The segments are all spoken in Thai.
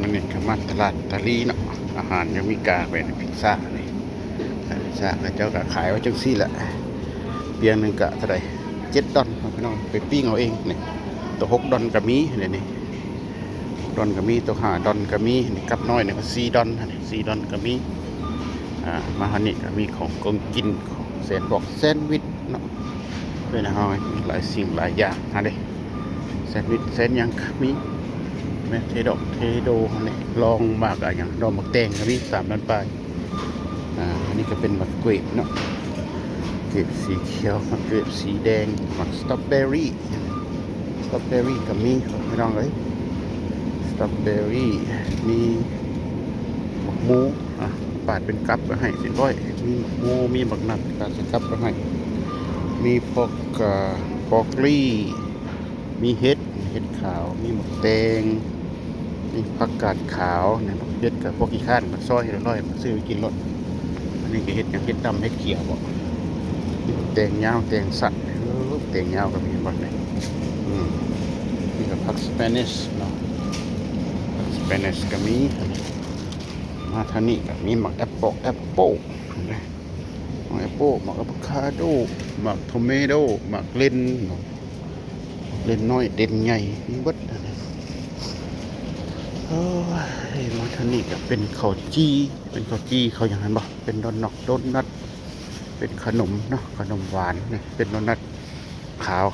มันนี่ก็มาตลาดตะลีเนาะอาหารยังมีกาไปพิซซ่านี่พิซซ่าแล้วเจ้าก็ขายไว้จังซี่แหละเปียงหนึงก็เท่าไหร่$7พี่น้องไปปิ้งเอาเองนี่ตัว$6ก็มีนี่$6ก็มีตัว$5ก็มีนี่กับน้อยนี่ก็$4นี่$4ก็มีมาหันนี่ก็มีของกงกินของแซนบอกแซนด์วิชเนาะเป็นอาหารมีหลายสิ่งหลายอย่างฮะเด้แซนด์วิชแซนยังมีแม่เทดอกเทโดนี่ลองมากอะไรอย่างดอกมะแตงก็มี$3ปลายอันนี้ก็เป็นมะเขือเนาะเกล็ดสีเขียวมะเขือสีแดงมะสตรอเบอรี่ก็มีไม่ต้องเลยสตรอเบอรี่มีหมกหมูปาดเป็นกั๊บก็ให้400มีหมกหมูมีหมกนัดปาดเป็นกั๊บก็ให้มีพวกบรอกโคลีมีเห็ดขาวมีหมกแดงมีผักกาดขาวเนี่ยเห็ดกับพวกขี้ข้านมันซอยร้อยมันซื้อไปกินรสอันนี้ก็เห็ดอย่างเห็ดดำเห็ดเขียวบอกมีแตงยาวแตงสัตว์แตงยาวก็มีหมดเลยนี่ก็ผักสเปนิชเนาะผักสเปนิชก็มีมาทางนี้ก็มีหมักแอปเปิลหมักอะโวคาโดหมักโทเมโดหมักเลนน้อยเด่นใหญ่มีเบิดมาทางนี้ก็เป็นข้าวจี้เขาอย่างนั้นบ่เป็นโดนัทเป็นขนมเนาะขนมหวานนี่เป็นโดนัทขาว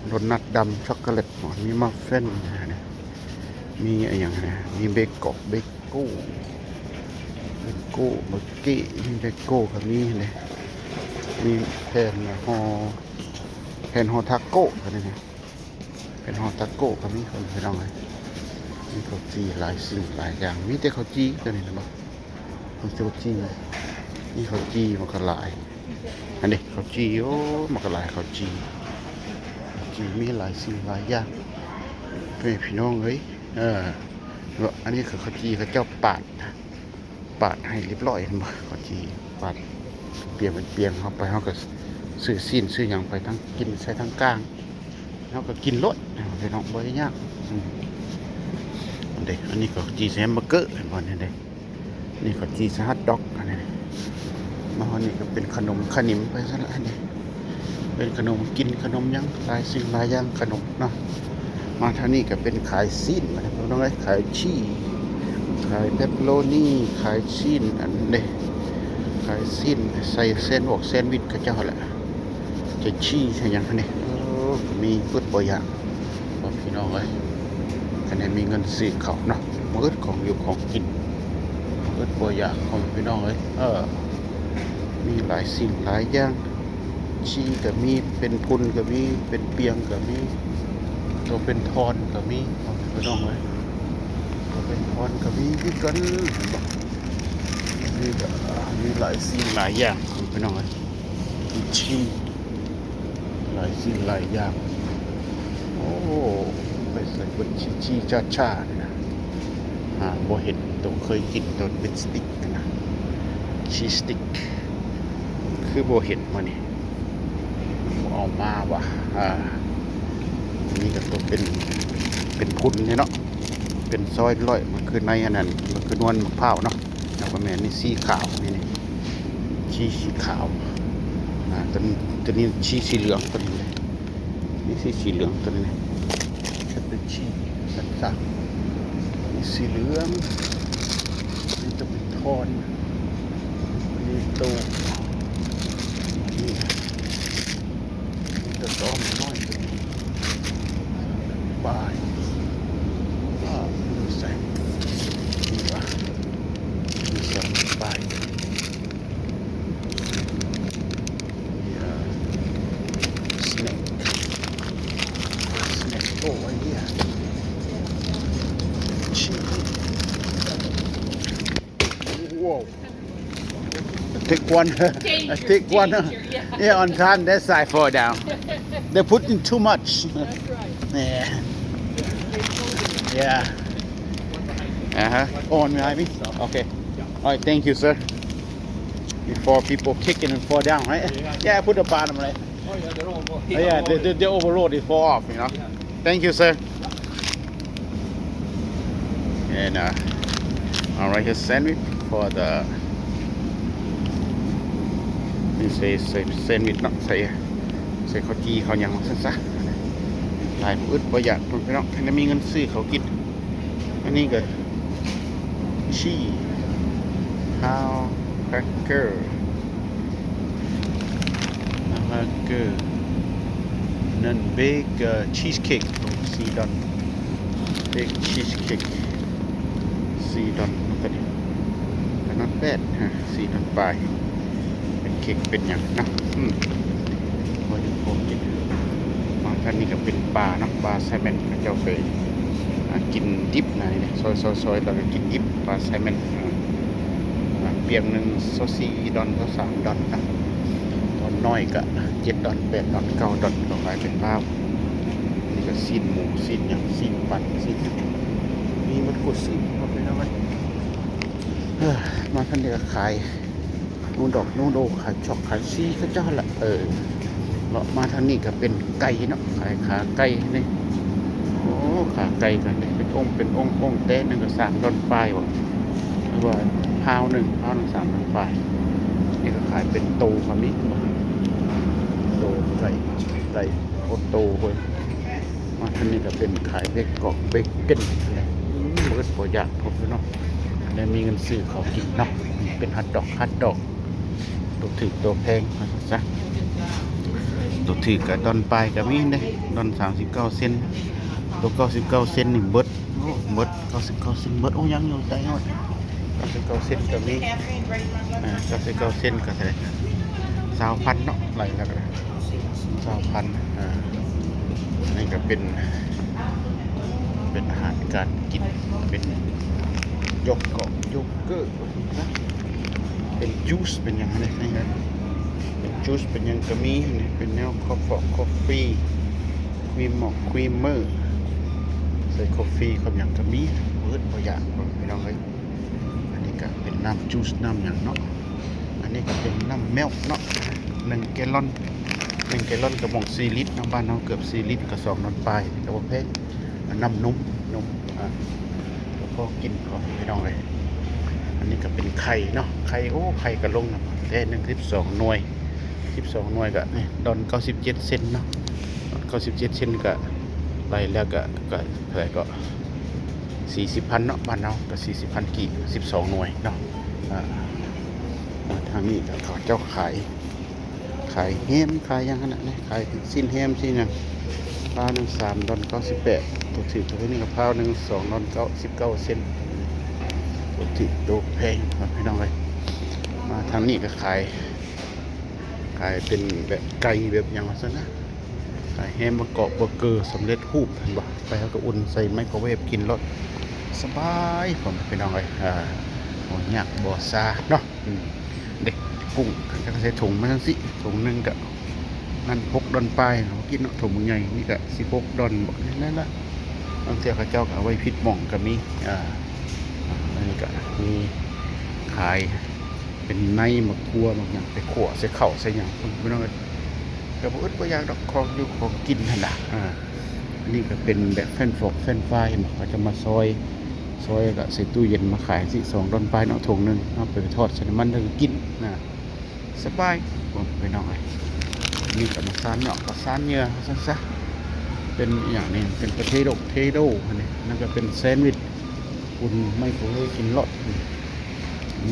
โดนัทดำช็อกโกแลตมีมัฟฟินมีอะไรอย่างนี้มีเบเกอร์เบเก้เบเก้มีเบเก้กับนี่เลยมีแผ่นห่อทาโก้กันนี่เป็นห่อทาโก้กับนี่คนไปลองเลยมีข้าวจีหลายสิ่งหลายอย่างมีแต่ข้าวจีตัวนี้นะบ่ข้าวจีนี่ข้าวจีมันก็หลายอันนี้ข้าวจีมันก็หลายข้าวจีมีหลายสิ่งหลายอย่างพี่น้องเอ้ยอันนี้คือข้าวจีเขาเจ้าปาดให้เรียบร้อยเห็นบ่ข้าวจีปาดเปลี่ยนเป็นเปียงเข้าไปเขาก็ซื้อซีนซื้ออย่างไปทั้งกินใส่ทั้งกลางเขาก็กินรสพี่น้องบ่ได้ยากอันนี้ก็จีแซมเบอร์เกอร์เห็นบ่เนี่ยนี่ก็จีฮัทด็อกอันนี้มาอันนี้ก็เป็นขนมไปซะละอันนี้เป็นขนมกินขนมยังหลายสิ่งหลายอย่างขนมเนาะมาทางนี้ก็เป็นขายซีนมาพี่น้องเอ้ยขายชีสขายเปปเปอโรนี่ขายซีนอันนี้ขายซีนใส่แซนด์วิชกับเจ้าแหละจะชีสอย่างนี้มีพืชบางอย่างพี่น้องเอ้ยคะแนนมีเงินซื้อเขาเนาะมืดของอยู่ของกินมืดบางอย่างของพี่น้องเอ้ยมีหลายสิ่งหลายอย่างชีก็มีเป็นพุนก็มีเป็นเปียงก็มีตัวเป็นทอนก็มีพี่น้องเอ้ยตัวเป็นทอนก็มีพี่กันมีหลายสิ่งหลายอย่างพี่น้องเอ้ยชีหลายสิ่งหลายอย่างโอ้ไปใส่บนชีชาเนี่ยนะบ่เห็นตัวเคยกินตัวเป็นสติ๊กนะชีสติ๊กคือบ่เห็นมานี่เอามาว่ะนี่ก็ตัวเป็นพุนเนี่ยเนาะเป็นซอยร้อยมันคือในอันนั้นมันคือนวลมะพร้าวเนาะแล้วก็แม่นี่สีขาวนี่สีขาวตัวนี้สีเหลืองตัวนี้เลยนี่สีเหลืองตัวนี้จะเป็นสักนี่สีเหลืองนี่จะเป็นทอนนี่ตัวนี่จะต้มน้อยบายใส่นี่ว่ามีสองบายOh, yeah. Whoa. Take one. I take one. Yeah, on time that side fall down. They put in too much. That's right. Yeah. Oh, on behind me? Okay. All right, thank you, sir. Before people kick it and fall down, right? Yeah, I put the bottom right. Oh, yeah, they're all Oh, yeah, they overload it, fall off, you know. Thank you, sir. and alright, a sandwich for theนี่ใส่แซนด์วิชเนาะใส่ข้าวจีข้าวหยังสั้นซะหลายผู้อึดบ่อยากพี่น้องถ้ามีเงินซื้อเขากินอันนี้ก็ชีฮาวแครกเกอร์นั่นเบเกอร์ชีสเค้กซีดอนเบเกอร์ชีสเค้กซีดอนนั่นก็ดีแต่นั่นแปดซีดอนปลายเป็นเค้กเป็นอย่างนะพอดีผมกินมาท่านนี้ก็เป็นปลาเนาะปลาไซแมนเจ้าไปกินดิบนะนี่ซอยเราก็กินดิบปลาไซแมนเปียงหนึ่งโซซีดอนก็3 ดอนนะตอนน้อยก็7 ดอน8 ดอน9 ดอนก็กลายเป็นลาบนี่ก็ซีนหมูซีนอย่างซีนปั่นซีนมีมันกุดซีนเอาไปแล้วไหมมาท่านนี้ก็ขายนูดอกนูโดขายช็อกขายซีก็เจ้าละเลาะมาทางนี้ก็เป็นไก่เนาะขายขาไก่นี่โอ้ขาไก่กันเป็นองค์เต้นึงก็3 ดอนปลายวะหรือว่าพาวหนึ่ง3 ดอนปลายนี่ก็ขายเป็นโตมามิโตไก่โคตรโตเลยมาทางนี้ก็เป็นขายเบเกนอะไรเบิดบ่อยากพบเนาะได้มีเงินซื้อของกินเนาะเป็นฮัทดอกตัวถือตัวแพงซะตัวถือกับดอนปลายกับมีได้ดอน39 เซนตัว99 เซนนี่เบิด99 เซนเบิดโอ้ยังอยู่ใจหมด99 เซนกับมี99 เซนก็เท่าไหร่20,000เนาะไหลแล้วก็20,000นี่ก็เป็นอาหารการกินเป็นยกเกาะโยเกิร์ตนะเป็นจูสเป็นอย่างไรนะครับเป็นจูสเป็นอย่างกระมีเป็นแนวคอฟฟี่ครีมหมอกครีมเมอร์ใส่คอฟฟี่กับอย่างกระมีเบิร์ดพออย่างพี่น้องเลยอันนี้ก็เป็นน้ำจูสน้ำอย่างเนาะอันนี้ก็เป็นน้ำเมลเนาะ1 แกลลอนกับมอง4 ลิตรน้ำบ้านเราเกือบ4 ลิตรกับ2 ดอนปลายแต่ว่าแพงน้ำนมแล้วก็กินของพี่น้องเลยอันนี้ก็เป็นไข่เนาะไข่กระลงนะแต่12 หน่วยก็ดอน97 เซนเนาะ97 เซนก็ไปแล้วก็เท่าไหร่ก็40,000เนาะบ้านเราก็40,000 กี่12 หน่วยเนาะทางนี้ก็เขาเจ้าขายแฮมขายอย่างนั้นนะขายสิ้นแฮมสิ้นอย่างพาว3 ดอน98ตัวถือตัวนี้กับพาว2 ดอน19 เซนตัวถือตัวแพงพี่น้องเลยมาทางนี้ก็ขายเป็นแบบไก่แบบอย่างนั้นนะขายแฮมประกอบเบอร์เกอร์สำเร็จรูปเห็นบ่ไปแล้วก็อุ่นใส่ไมโครเวฟกินรสสบายผมพี่น้องเลยโอ้ยากบ่ซาเนาะเด็กกุ้งก็ใส่ถุงมาทั้งสิถุงนึงก็นั่น6 ดอนปลายเขากินเนาะถุงใหญ่นี่ก็16 ดอนบอกนั่นละบางเทีเขาเจ้าก็เอาไว้พิษหม่องก็มีอันนี้ก็มีขายเป็นในมะขัวบางอย่างไปขั่วใส่เข่าใส่อย่างไม่ต้องก็บ่อึดบ่อยากดอกของอยู่ของกินหั่นน่ะอันนี้ก็เป็นแบบแฟนไฟเขาจะมาซอยก็ใส่ตู้เย็นมาขายสิ2 ดอนปลายเนาะถุงนึงเอาไปทอดใส่น้ำมันแล้วก็กินสบายผมไปน้อยนี่ก็มาซานเนาะก็ซานเนื้อซะเป็นอย่างนี้เป็นเทโดอันนี้นั่นก็เป็นแซนด์วิชอุ่นไมโครเวฟกินรส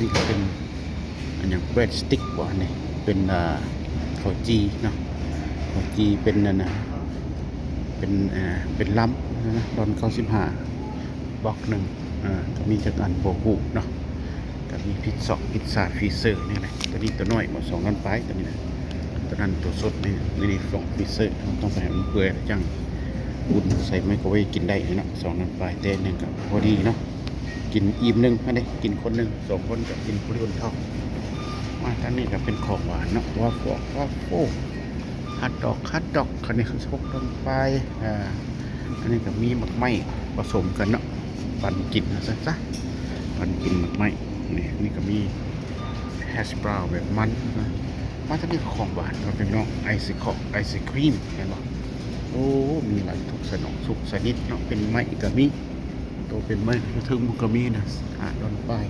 นี่ก็เป็นอันอย่างเบรดสติ๊กบ่อันนี้เป็นข้าวจีเนาะข้าวจีเป็นนั่นนะเป็นล้ำนะดอน95 บล็อก1ก็มีจักอันโบหูเนาะก็มีพิซซ่าฟีเซอร์นี่แหละตัวนี้ตัวน้อยหมด2 ดอนปลายตัวนี้นะตัวนั้นตัวสดนี่ฟองฟีเซอร์ต้องไปให้มันเปื่อยจังอุ่นใส่ไมโครเวฟกินได้เนาะ2 ดอนปลายเต้นึงก็พอดีเนาะกินอิ่มนึงไม่ได้กินคนนึง2 คนก็กินคนเท่ามาทางนี้ก็เป็นของหวานเนาะวาฟฮัทดอกคันนี้คือ6 ดอนปลายอันนี้ก็มีหมักไหม้ผสมกันเนาะปั่นกินซะปั่นกินหมักไหม้นี่ก็มีแฮชบราวน์แบบมันนะมาทางนี้ของหวานก็เป็นเนาะไอศครีมเห็นบ่โอ้มีหลายทุกชนิดเนาะเป็นไม้ก็มี ตัวเป็นไม้ถึงมุกมีนะ5 ดอนปลาย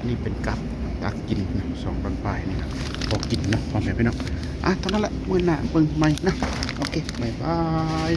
นี่เป็นกับตักกินนะ2 ดอนปลายนี่นะพอกินนะพอแม่พี่น้องเท่านั้นแหละมื้อหน้าเบิ่งใหม่นะโอเคบ๊ายบาย